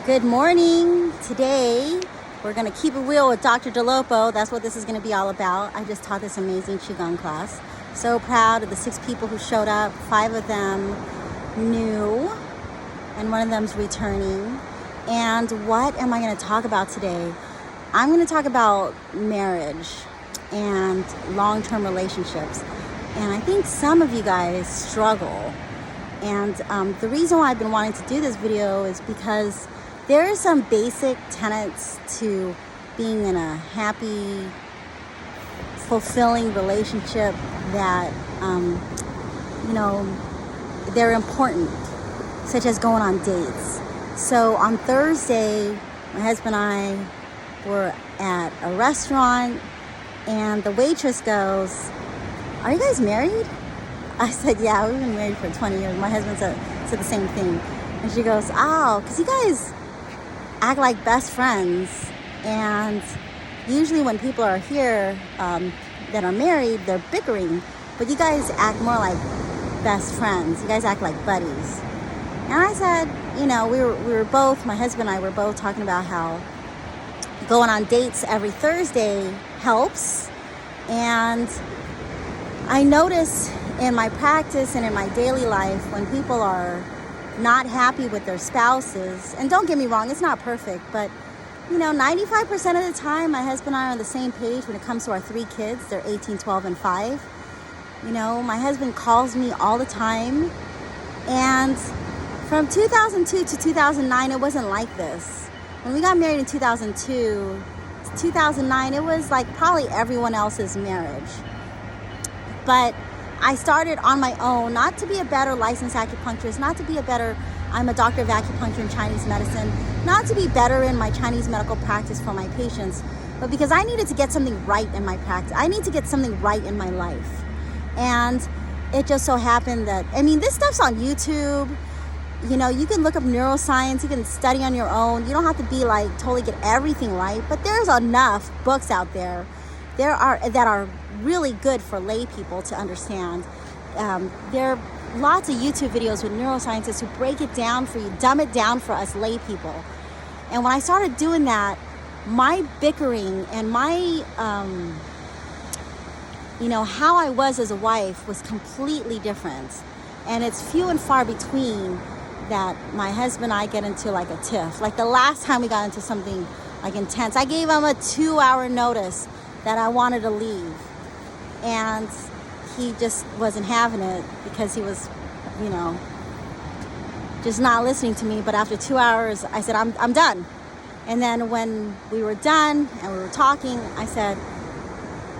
Good morning. Today, we're going to keep it real with Dr. DeLopo. That's what this is going to be all about. I just taught this amazing Qigong class. So proud of the 6 people who showed up. 5 of them new, and 1 of them's returning. And what am I going to talk about today? I'm going to talk about marriage and long-term relationships. And I think some of you guys struggle. And the reason why I've been wanting to do this video is because there are some basic tenets to being in a happy, fulfilling relationship that, they're important, such as going on dates. So on Thursday, my husband and I were at a restaurant, and the waitress goes, "Are you guys married?" I said, "Yeah, we've been married for 20 years. My husband said the same thing. And she goes, "Oh, because you guys act like best friends. And usually when people are here that are married, they're bickering. But you guys act more like best friends. You guys act like buddies." And I said, we were both, my husband and I were both talking about how going on dates every Thursday helps. And I notice in my practice and in my daily life, when people are not happy with their spouses, and don't get me wrong, it's not perfect, but 95% of the time, my husband and I are on the same page when it comes to our 3 kids. They're 18, 12, and 5. My husband calls me all the time. And from 2002 to 2009, it wasn't like this. When we got married in 2002 to 2009, it was like probably everyone else's marriage. But I started on my own, not to be a better licensed acupuncturist, not to be I'm a doctor of acupuncture and Chinese medicine, not to be better in my Chinese medical practice for my patients, but because I needed to get something right in my practice. I need to get something right in my life. And it just so happened that, this stuff's on YouTube. You can look up neuroscience, you can study on your own. You don't have to be totally get everything right, but there's enough books out there that are really good for lay people to understand. There are lots of YouTube videos with neuroscientists who break it down for you, dumb it down for us lay people. And when I started doing that, my bickering and my, how I was as a wife was completely different. And it's few and far between that my husband and I get into a tiff. Like the last time we got into something intense, I gave him a 2-hour notice that I wanted to leave. And he just wasn't having it because he was, just not listening to me. But after 2 hours, I said, I'm done. And then when we were done and we were talking, I said,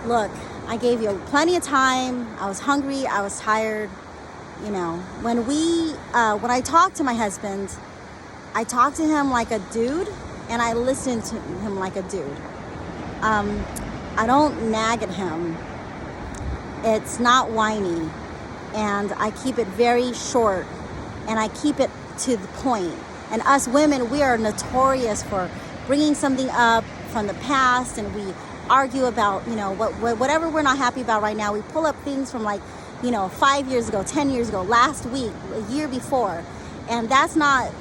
"Look, I gave you plenty of time. I was hungry. I was tired. When I talked to my husband, I talked to him like a dude, and I listened to him like a dude. I don't nag at him. It's not whiny, and I keep it very short, and I keep it to the point. And us women, we are notorious for bringing something up from the past, and we argue about, whatever we're not happy about right now. We pull up things from 5 years ago, 10 years ago, last week, a year before, and that's not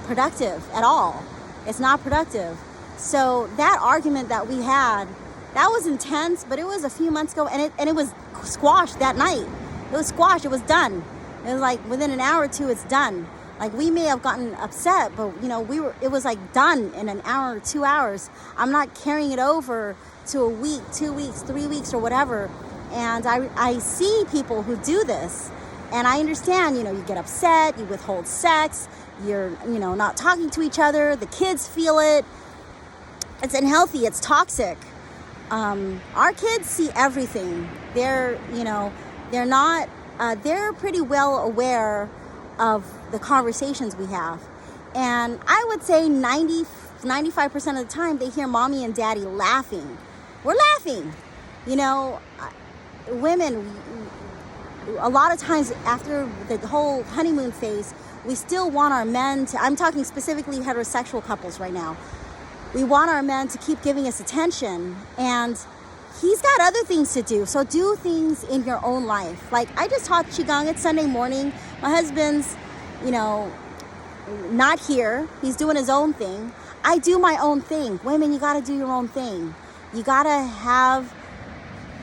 productive at all. It's not productive. So that argument that we had, that was intense, but it was a few months ago, and it was squashed that night. It was squashed. It was done. It was within an hour or two, it's done. We may have gotten upset, but it was done in an hour or 2 hours. I'm not carrying it over to a week, 2 weeks, 3 weeks, or whatever. And I see people who do this, and I understand. You get upset, you withhold sex, you're not talking to each other. The kids feel it. It's unhealthy. It's toxic. Our kids see everything. They're pretty well aware of the conversations we have. And I would say 95% of the time they hear mommy and daddy laughing. We're laughing. Women, a lot of times after the whole honeymoon phase, we still want our men to, I'm talking specifically heterosexual couples right now, we want our men to keep giving us attention, and he's got other things to do. So do things in your own life. I just taught Qigong. It's Sunday morning. My husband's, not here. He's doing his own thing. I do my own thing. Women, you got to do your own thing. You got to have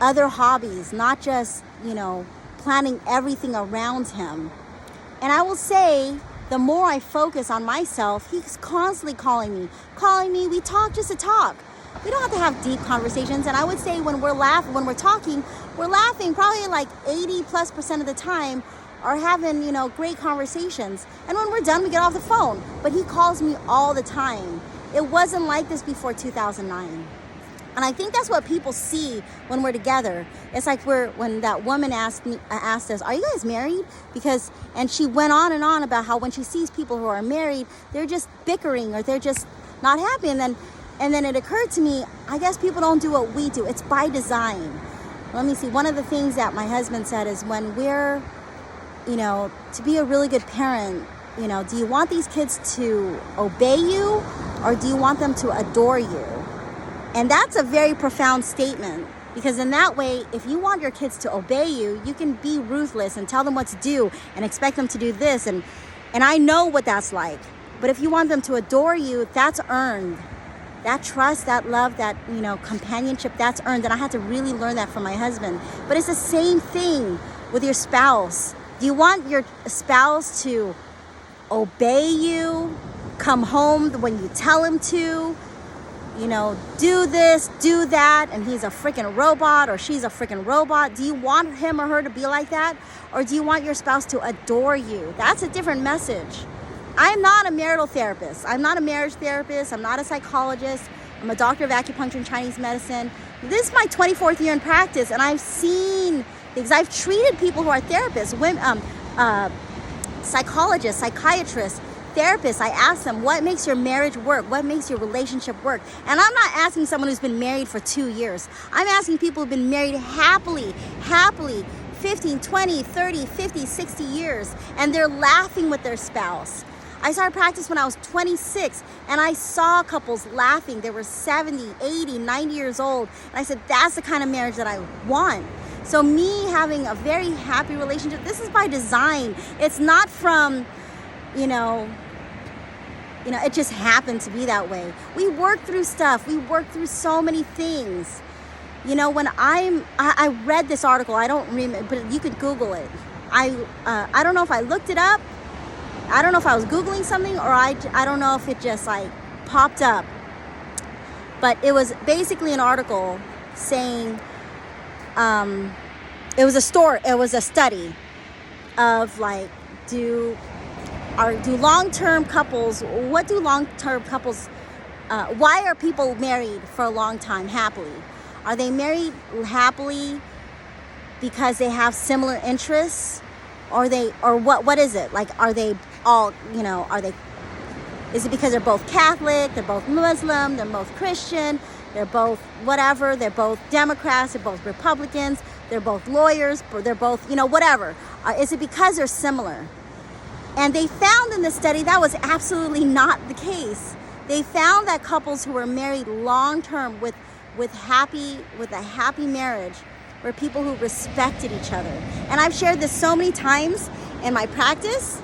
other hobbies, not just, planning everything around him. And I will say, the more I focus on myself, he's constantly calling me. We talk just to talk. We don't have to have deep conversations. And I would say when we're talking, we're laughing probably like 80+% of the time, or having, great conversations. And when we're done, we get off the phone. But he calls me all the time. It wasn't like this before 2009. And I think that's what people see when we're together. It's like when that woman asked us, "Are you guys married?" And she went on and on about how when she sees people who are married, they're just bickering or they're just not happy. And then it occurred to me, I guess people don't do what we do. It's by design. Let me see. One of the things that my husband said is when we're, to be a really good parent, do you want these kids to obey you or do you want them to adore you? And that's a very profound statement, because in that way, if you want your kids to obey you, you can be ruthless and tell them what to do and expect them to do this. And I know what that's like. But if you want them to adore you, that's earned. That trust, that love, that, companionship, that's earned. And I had to really learn that from my husband. But it's the same thing with your spouse. Do you want your spouse to obey you, come home when you tell him to, do this, do that, and he's a freaking robot or she's a freaking robot? Do you want him or her to be like that? Or do you want your spouse to adore you? That's a different message. I'm not a marital therapist. I'm not a marriage therapist. I'm not a psychologist. I'm a doctor of acupuncture and Chinese medicine. This is my 24th year in practice, and I've seen things. I've treated people who are therapists, women, psychologists, psychiatrists, therapists. I ask them, what makes your marriage work? What makes your relationship work? And I'm not asking someone who's been married for 2 years. I'm asking people who've been married happily, 15, 20, 30, 50, 60 years, and they're laughing with their spouse. I started practice when I was 26, and I saw couples laughing. They were 70, 80, 90 years old. And I said, that's the kind of marriage that I want. So me having a very happy relationship, this is by design. It's not from, it just happened to be that way. We work through stuff. We work through so many things. When I read this article, I don't remember, but you could Google it. I don't know if I looked it up. I don't know if I was Googling something or I don't know if it just like popped up. But it was basically an article saying, it was a study of like, long-term couples, why are people married for a long time happily? Are they married happily because they have similar interests? Or what is it? Like, are they all, is it because they're both Catholic, they're both Muslim, they're both Christian, they're both whatever, they're both Democrats, they're both Republicans, they're both lawyers, they're both, whatever. Is it because they're similar? And they found in the study that was absolutely not the case. They found that couples who were married long-term with a happy marriage were people who respected each other. And I've shared this so many times in my practice.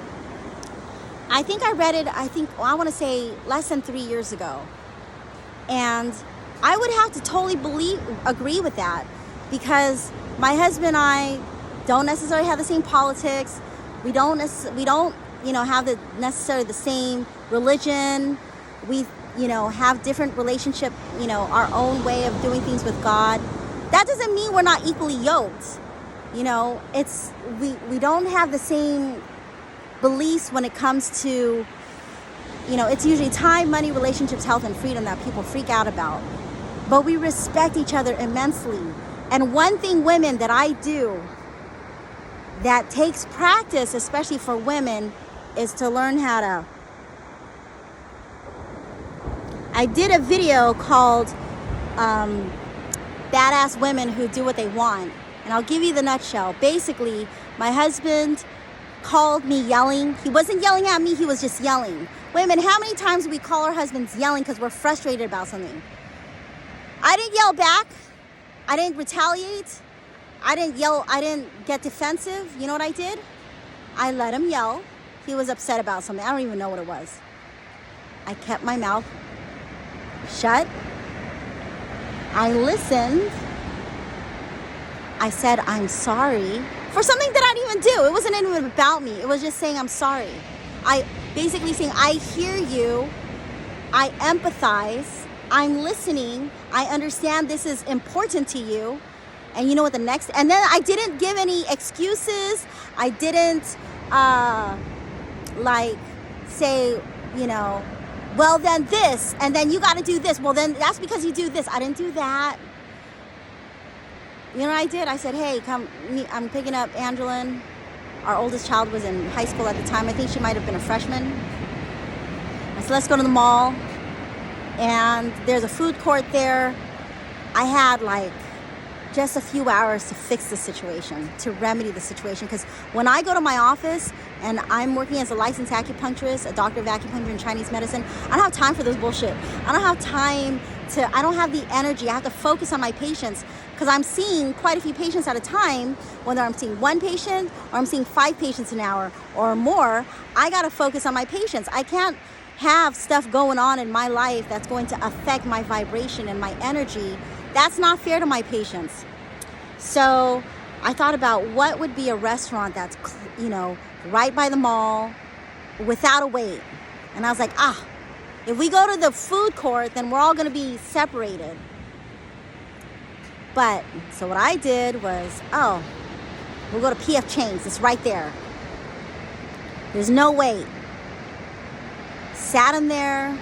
I think I read it, I want to say less than 3 years ago. And I would have to totally agree with that, because my husband and I don't necessarily have the same politics. We don't have necessarily the same religion. We, have different relationship, our own way of doing things with God. That doesn't mean we're not equally yoked. We don't have the same beliefs when it comes to, it's usually time, money, relationships, health, and freedom that people freak out about. But we respect each other immensely. And one thing, women, that I do that takes practice, especially for women, is to learn how to... I did a video called Badass Women Who Do What They Want. And I'll give you the nutshell. Basically, my husband called me yelling. He wasn't yelling at me, he was just yelling. Women, how many times do we call our husbands yelling because we're frustrated about something? I didn't yell back. I didn't retaliate. I didn't yell. I didn't get defensive. You know what I did? I let him yell. he was upset about something. I don't even know what it was. I kept my mouth shut. I listened. I said, I'm sorry for something that I didn't even do. It wasn't even about me. It was just saying, I'm sorry. I basically saying, I hear you. I empathize. I'm listening. I understand this is important to you. And you know what the next, and then I didn't give any excuses. I didn't say, well then this, and then you got to do this. Well then that's because you do this. I didn't do that. You know what I did? I said, hey, come, I'm picking up Angelin. Our oldest child was in high school at the time. I think she might have been a freshman. I said, let's go to the mall. And there's a food court there. I had just a few hours to fix the situation, to remedy the situation. Because when I go to my office and I'm working as a licensed acupuncturist, a doctor of acupuncture and Chinese medicine, I don't have time for this bullshit. I don't have time I don't have the energy. I have to focus on my patients because I'm seeing quite a few patients at a time. Whether I'm seeing one patient or I'm seeing 5 patients an hour or more, I got to focus on my patients. I can't have stuff going on in my life that's going to affect my vibration and my energy. That's not fair to my patients. So I thought about what would be a restaurant that's, right by the mall without a wait. And I was like, if we go to the food court, then we're all going to be separated. But, so what I did was, we'll go to PF Chang's. It's right there. There's no wait. Sat in there.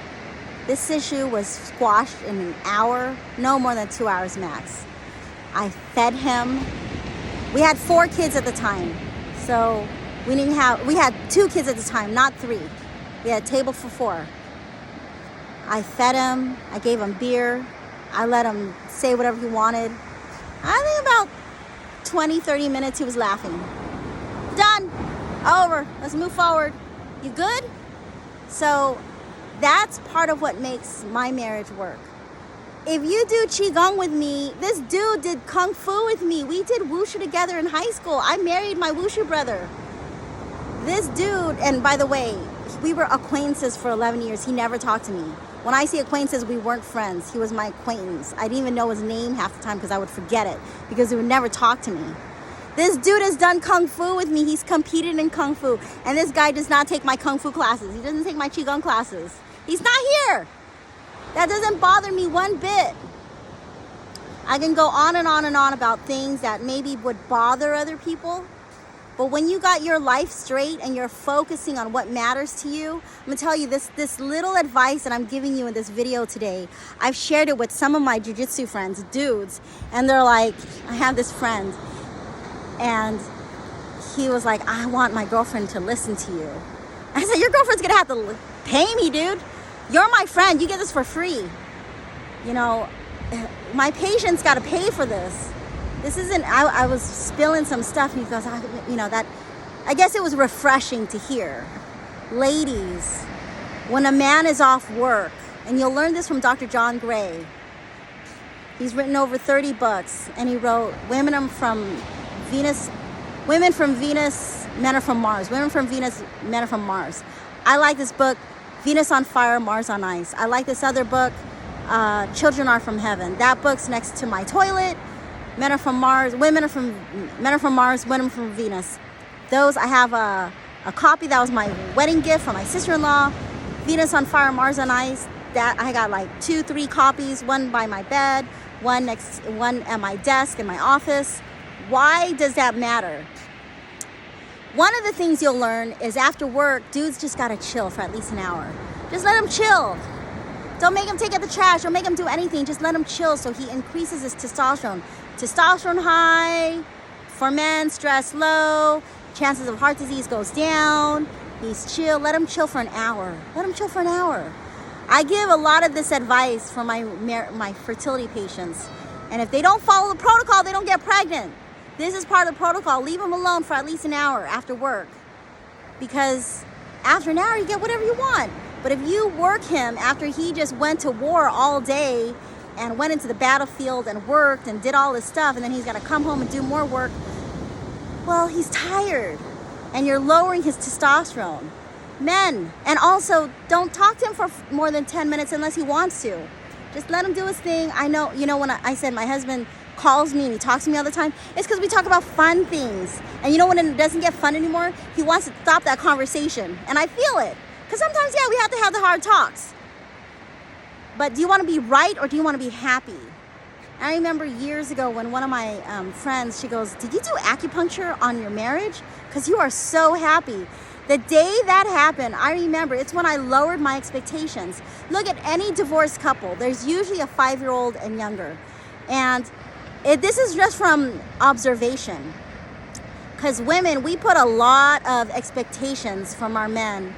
This issue was squashed in an hour, no more than 2 hours max. I fed him. We had 4 kids at the time. So we had 2 kids at the time, not 3. We had a table for 4. I fed him. I gave him beer. I let him say whatever he wanted. I think about 20, 30 minutes he was laughing. Done. Over. Let's move forward. You good? So that's part of what makes my marriage work. If you do Qigong with me, this dude did Kung Fu with me. We did Wushu together in high school. I married my Wushu brother. This dude, and by the way, we were acquaintances for 11 years. He never talked to me. When I say acquaintances, we weren't friends. He was my acquaintance. I didn't even know his name half the time because I would forget it because he would never talk to me. This dude has done Kung Fu with me. He's competed in Kung Fu. And this guy does not take my Kung Fu classes. He doesn't take my Qigong classes. He's not here. That doesn't bother me one bit. I can go on and on and on about things that maybe would bother other people. But when you got your life straight and you're focusing on what matters to you, I'm gonna tell you this little advice that I'm giving you in this video today. I've shared it with some of my jiu-jitsu friends, dudes, and they're like, I have this friend, and he was like, I want my girlfriend to listen to you. I said, your girlfriend's gonna have to pay me, dude. You're my friend. You get this for free. My patients gotta pay for this. This isn't, I was spilling some stuff and he goes, that, I guess it was refreshing to hear. Ladies, when a man is off work, and you'll learn this from Dr. John Gray. He's written over 30 books, and he wrote, Women from Venus, Men Are From Mars. Women from Venus, Men Are From Mars. I like this book, Venus on Fire, Mars on Ice. I like this other book, Children Are From Heaven. That book's next to my toilet. Men Are From Mars, Men Are From Mars, Women Are From Venus. Those, I have a copy that was my wedding gift from my sister-in-law. Venus on Fire, Mars on Ice. That I got 2, 3 copies, one by my bed, one at my desk in my office. Why does that matter? One of the things you'll learn is after work, dudes just gotta chill for at least an hour. Just let him chill. Don't make him take out the trash. Don't make him do anything. Just let him chill so he increases his testosterone. Testosterone high, for men, stress low, chances of heart disease goes down. He's chill. Let him chill for an hour. Let him chill for an hour. I give a lot of this advice for my fertility patients. And if they don't follow the protocol, they don't get pregnant. This is part of the protocol. Leave him alone for at least an hour after work. Because after an hour, you get whatever you want. But if you work him after he just went to war all day and went into the battlefield and worked and did all this stuff, and then he's got to come home and do more work, well, he's tired. and you're lowering his testosterone. Men, and also don't talk to him for more than 10 minutes unless he wants to. Just let him do his thing. I know, when I said my husband calls me and he talks to me all the time, it's because we talk about fun things. And when it doesn't get fun anymore, he wants to stop that conversation. And I feel it. Because sometimes, we have to have the hard talks. But do you want to be right or do you want to be happy? I remember years ago when one of my friends, she goes, did you do acupuncture on your marriage? Because you are so happy. The day that happened, I remember, it's when I lowered my expectations. Look at any divorced couple. There's usually a 5-year-old and younger. And this is just from observation. Because women, we put a lot of expectations from our men.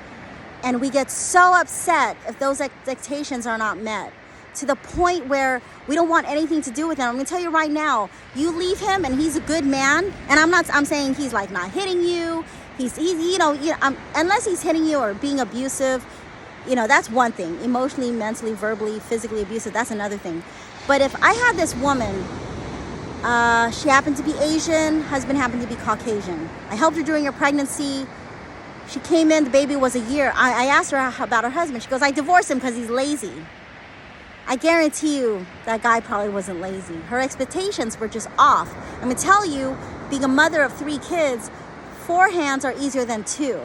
And we get so upset if those expectations are not met, to the point where we don't want anything to do with him. I'm gonna tell you right now, you leave him and he's a good man, and I'm saying he's like not hitting you, he's unless he's hitting you or being abusive, that's one thing. Emotionally, mentally, verbally, physically abusive, that's another thing. But if I had this woman, she happened to be Asian, husband happened to be Caucasian. I helped her during her pregnancy. She came in, the baby was a year. I asked her about her husband. She goes, I divorced him because he's lazy. I guarantee you that guy probably wasn't lazy. Her expectations were just off. I'm going to tell you, being a mother of 3 kids, 4 hands are easier than 2.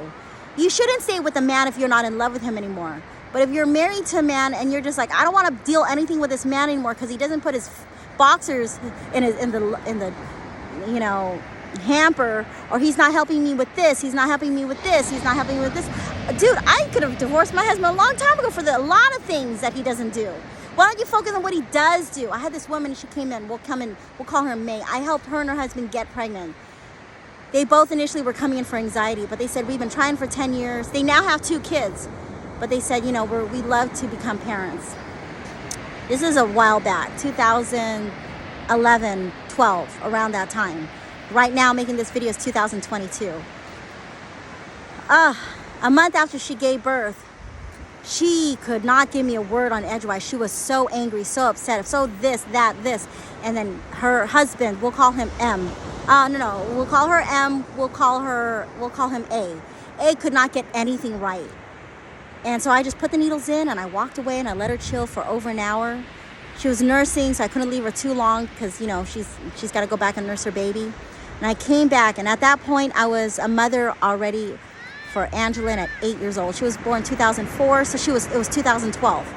You shouldn't stay with a man if you're not in love with him anymore. But if you're married to a man and you're just like, I don't want to deal anything with this man anymore because he doesn't put his boxers in the hamper, or he's not helping me with this, he's not helping me with this, he's not helping me with this. Dude, I could have divorced my husband a long time ago for a lot of things that he doesn't do. Why don't you focus on what he does do? I had this woman, she came in, we'll call her May. I helped her and her husband get pregnant. They both initially were coming in for anxiety, but they said, we've been trying for 10 years. They now have 2 kids, but they said, we love to become parents. This is a while back, 2011, 12, around that time. Right now, making this video is 2022. A month after she gave birth, she could not give me a word on edgewise. She was so angry, so upset, so this, that, this. And then her husband, we'll call him M. We'll call her M, we'll call him A. A could not get anything right. And so I just put the needles in and I walked away and I let her chill for over an hour. She was nursing, so I couldn't leave her too long because, she's got to go back and nurse her baby. And I came back, and at that point, I was a mother already for Angeline at 8 years old. She was born 2004, so it was 2012.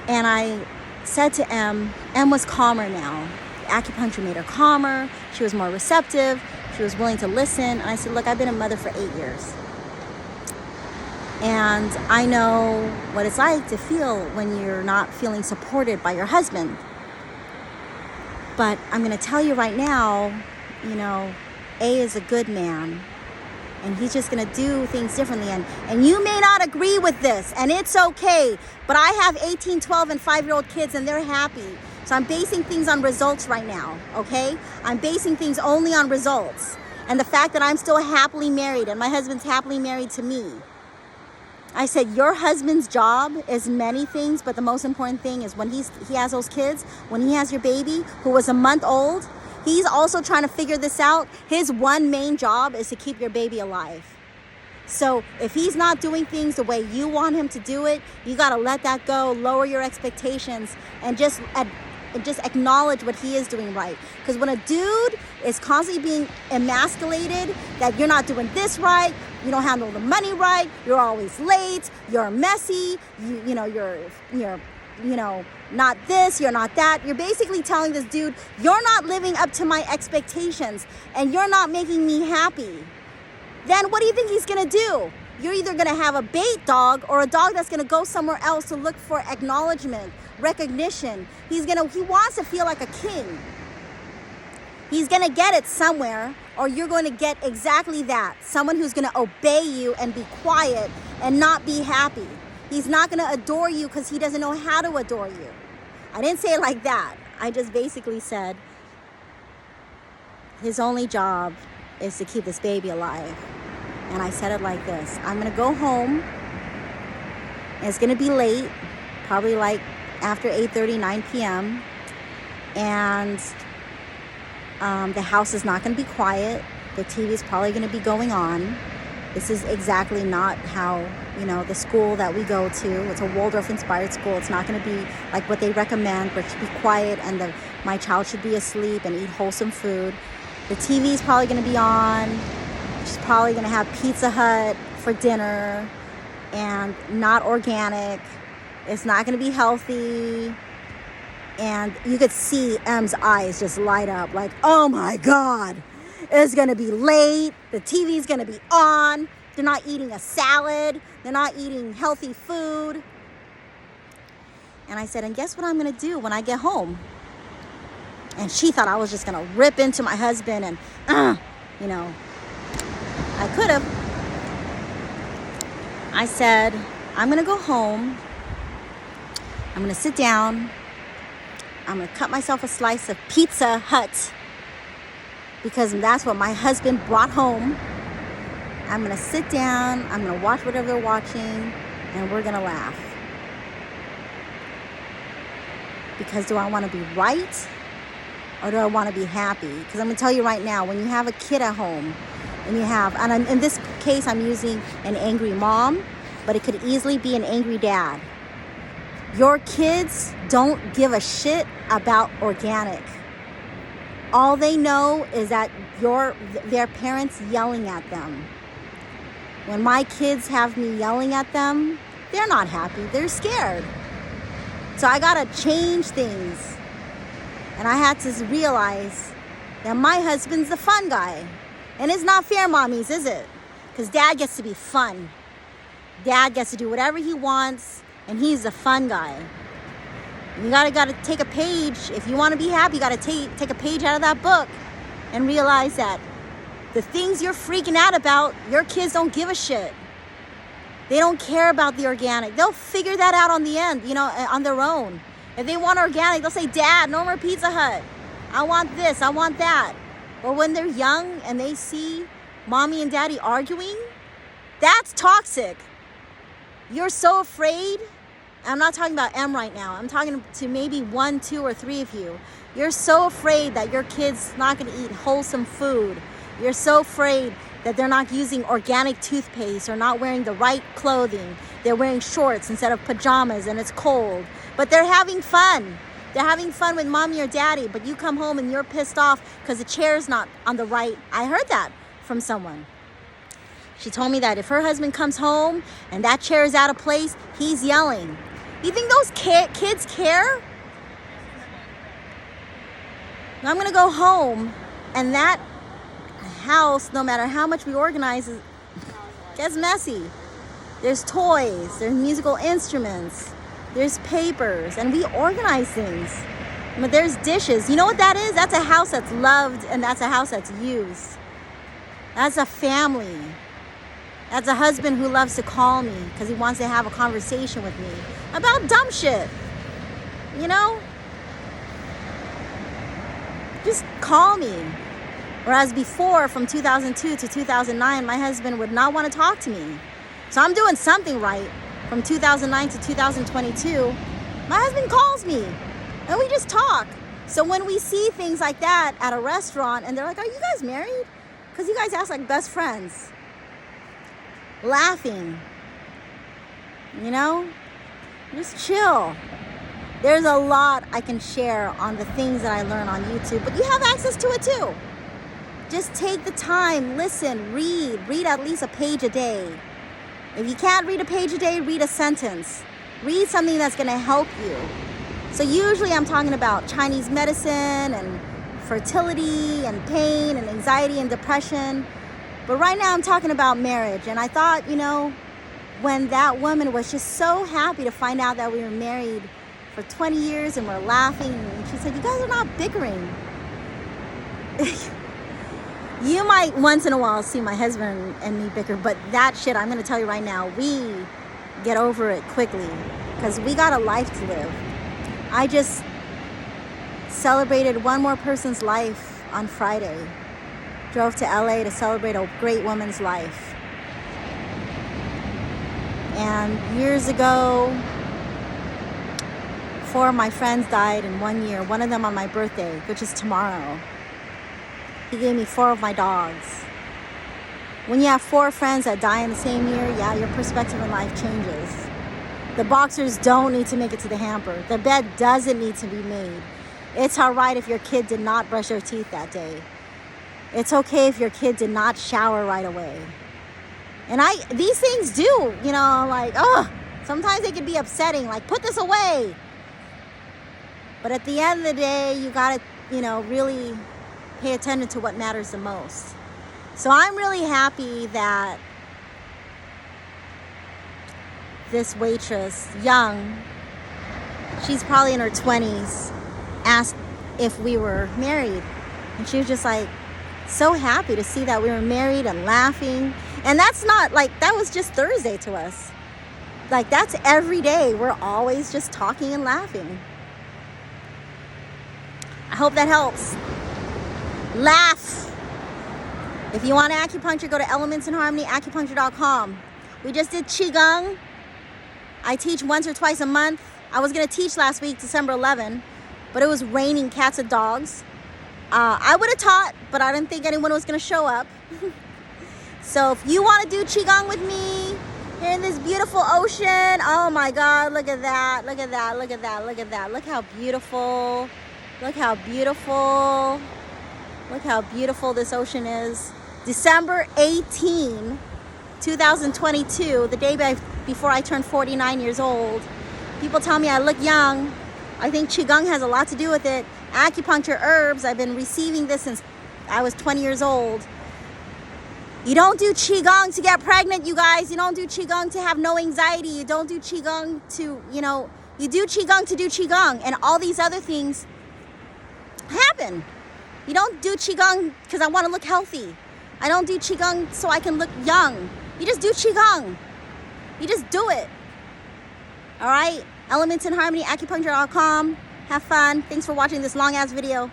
And I said to M was calmer now. Acupuncture made her calmer. She was more receptive. She was willing to listen. And I said, look, I've been a mother for 8 years. And I know what it's like to feel when you're not feeling supported by your husband. But I'm going to tell you right now, A is a good man. And he's just going to do things differently. And you may not agree with this, and it's okay. But I have 18, 12, and 5-year-old kids, and they're happy. So I'm basing things on results right now, okay? I'm basing things only on results. And the fact that I'm still happily married, and my husband's happily married to me. I said, your husband's job is many things, but the most important thing is when he has those kids, when he has your baby, who was a month old, he's also trying to figure this out. His one main job is to keep your baby alive. So if he's not doing things the way you want him to do it, you got to let that go, lower your expectations, and just acknowledge what he is doing right. Because when a dude is constantly being emasculated, that you're not doing this right, you don't handle the money right, you're always late, you're messy, you're not this, you're not that. You're basically telling this dude, you're not living up to my expectations and you're not making me happy. Then what do you think he's gonna do? You're either gonna have a bait dog or a dog that's gonna go somewhere else to look for acknowledgement, recognition. He wants to feel like a king. He's gonna get it somewhere, or you're going to get exactly that. Someone who's gonna obey you and be quiet and not be happy. He's not gonna adore you because he doesn't know how to adore you. I didn't say it like that. I just basically said his only job is to keep this baby alive. And I said it like this: I'm gonna go home. It's gonna be late, probably like after 8:30, 9 p.m. And the house is not gonna be quiet. The TV's probably going to be going on. This is exactly not how, the school that we go to. It's a Waldorf-inspired school. It's not going to be like what they recommend, where it should be quiet and my child should be asleep and eat wholesome food. The TV's probably going to be on. She's probably going to have Pizza Hut for dinner and not organic. It's not going to be healthy. And you could see M's eyes just light up like, oh my God, it's going to be late. The TV's going to be on. They're not eating a salad. They're not eating healthy food. And I said, and guess what I'm going to do when I get home? And she thought I was just going to rip into my husband and, I could have. I said, I'm going to go home. I'm going to sit down. I'm going to cut myself a slice of Pizza Hut because that's what my husband brought home. I'm going to sit down. I'm going to watch whatever they're watching, and we're going to laugh. Because do I want to be right or do I want to be happy? Because I'm going to tell you right now, when you have a kid at home, and in this case, I'm using an angry mom, but it could easily be an angry dad. Your kids don't give a shit about organic. All they know is that their parents yelling at them. When my kids have me yelling at them, they're not happy. They're scared. So I got to change things. And I had to realize that my husband's the fun guy. And it's not fair, mommies, is it? Because dad gets to be fun. Dad gets to do whatever he wants. And he's the fun guy. You gotta take a page. If you want to be happy, you gotta take a page out of that book and realize that the things you're freaking out about, your kids don't give a shit. They don't care about the organic. They'll figure that out on the end, on their own. If they want organic, they'll say, Dad, no more Pizza Hut. I want this, I want that. But when they're young and they see mommy and daddy arguing, that's toxic. You're so afraid. I'm not talking about M right now. I'm talking to maybe 1, 2, or 3 of you. You're so afraid that your kid's not going to eat wholesome food. You're so afraid that they're not using organic toothpaste or not wearing the right clothing. They're wearing shorts instead of pajamas and it's cold. But they're having fun. They're having fun with mommy or daddy, but you come home and you're pissed off because the chair's not on the right. I heard that from someone. She told me that if her husband comes home and that chair is out of place, he's yelling. You think those kids care? I'm going to go home, and that house, no matter how much we organize, gets messy. There's toys, there's musical instruments, there's papers, and we organize things. But there's dishes. You know what that is? That's a house that's loved, and that's a house that's used. That's a family. That's a husband who loves to call me because he wants to have a conversation with me about dumb shit. Just call me. Whereas before, from 2002 to 2009, my husband would not want to talk to me. So I'm doing something right. From 2009 to 2022, my husband calls me and we just talk. So when we see things like that at a restaurant and they're like, are you guys married? Because you guys act like best friends. Laughing, just chill. There's a lot I can share on the things that I learn on YouTube, but you have access to it too. Just take the time, listen, read at least a page a day. If you can't read a page a day, read a sentence. Read something that's going to help you. So usually I'm talking about Chinese medicine and fertility and pain and anxiety and depression. But right now I'm talking about marriage. And I thought, when that woman was just so happy to find out that we were married for 20 years and we're laughing. And she said, you guys are not bickering. You might once in a while see my husband and me bicker, but that shit, I'm going to tell you right now, we get over it quickly because we got a life to live. I just celebrated one more person's life on Friday. Drove to L.A. to celebrate a great woman's life. And years ago, 4 of my friends died in 1 year. One of them on my birthday, which is tomorrow. He gave me 4 of my dogs. When you have 4 friends that die in the same year, yeah, your perspective in life changes. The boxers don't need to make it to the hamper. The bed doesn't need to be made. It's all right if your kid did not brush their teeth that day. It's okay if your kid did not shower right away. And these things do, like, sometimes they can be upsetting, like, put this away. But at the end of the day, you gotta, really pay attention to what matters the most. So I'm really happy that this waitress, young, she's probably in her 20s, asked if we were married. And she was just like so happy to see that we were married and laughing. And that's not like, that was just Thursday to us. Like, that's every day. We're always just talking and laughing. I hope that helps. Laugh. If you want acupuncture, go to elementsinharmonyacupuncture.com. We just did Qigong. I teach once or twice a month. I was going to teach last week, December 11, but it was raining cats and dogs. I would have taught, but I didn't think anyone was going to show up. So if you want to do Qigong with me here in this beautiful ocean, oh my God, look at that, look at that, look at that, look at that. Look how beautiful, look how beautiful, look how beautiful this ocean is. December 18, 2022, the day before I turned 49 years old. People tell me I look young. I think Qigong has a lot to do with it. Acupuncture, herbs, I've been receiving this since I was 20 years old. You don't do Qigong to get pregnant, you guys. You don't do Qigong to have no anxiety. You don't do Qigong to, you do Qigong to do Qigong. And all these other things happen. You don't do Qigong because I want to look healthy. I don't do Qigong so I can look young. You just do Qigong. You just do it. All right? Elements in Harmony, acupuncture.com. Have fun. Thanks for watching this long-ass video.